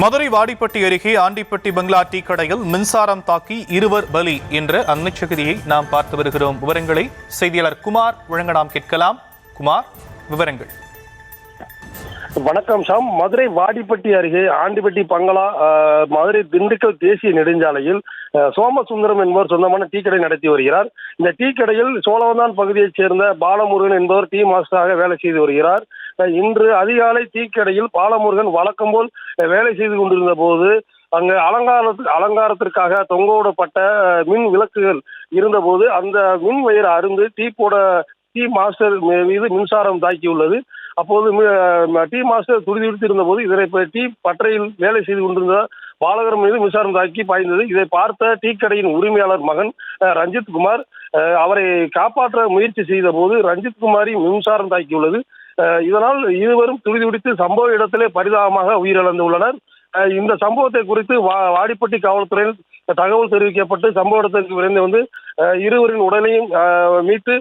மதுரை வாடிப்பட்டி அருகே ஆண்டிப்பட்டி பங்களா டீ கடையில் மின்சாரம் தாக்கி இருவர் பலி என்ற அன்னைச்செய்தியை நாம் பார்த்து வருகிறோம். விவரங்களை செய்தியாளர் குமார் வழங்க நாம் கேட்கலாம். குமார், விவரங்கள். வணக்கம் ஷாம். மதுரை வாடிப்பட்டி அருகே ஆண்டிப்பட்டி பங்களா மதுரை திண்டுக்கல் தேசிய நெடுஞ்சாலையில் சோமசுந்தரம் என்பவர் சொந்தமான டீ கடை நடத்தி வருகிறார். இந்த டீ கடையில் சோழவந்தான் பகுதியைச் சேர்ந்த பாலமுருகன் என்பவர் டீ மாஸ்டராக வேலை செய்து வருகிறார். இன்று அதிகாலை டீ கடையில் பாலமுருகன் வழக்கம் போல் வேலை செய்து கொண்டிருந்த போது அங்கு அலங்காரத்திற்காக தொங்கவிடப்பட்ட மின் விளக்குகள் இருந்தபோது அந்த மின் வயர் அருந்து டீ மாஸ்டர் மீது மின்சாரம் தாக்கியுள்ளது. அப்போது டீ மாஸ்டர் துடிதுடித்திருந்த போது இதனை டீ பட்டறையில் வேலை செய்து கொண்டிருந்த பாலகர் மீது மின்சாரம் தாக்கி பாய்ந்தது. இதை பார்த்த டீ கடையின் உரிமையாளர் மகன் ரஞ்சித் குமார் அவரை காப்பாற்ற முயற்சி செய்த போது ரஞ்சித் குமாரி மின்சாரம் தாக்கியுள்ளது. இதனால் இருவரும் துடிதுடித்து சம்பவ இடத்திலே பரிதாபமாக உயிரிழந்துள்ளனர். இந்த சம்பவத்தை குறித்து வாடிப்பட்டி காவல்துறையில் தகவல் தெரிவிக்கப்பட்டு சம்பவ இடத்திற்கு விரைந்து வந்து இருவரின் உடலையும் மீட்டு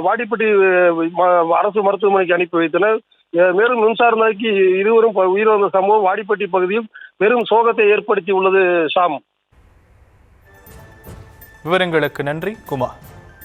வாடிப்பட்டி அரசு மருத்துவமனைக்கு அனுப்பி வைத்தனர். மேலும் மின்சாரம் தாக்கி இருவரும் உயிரிழந்த சம்பவம் வாடிப்பட்டி பகுதியில் பெரும் சோகத்தை ஏற்படுத்தி உள்ளது. ஷாம், விவரங்களுக்கு நன்றி குமார்.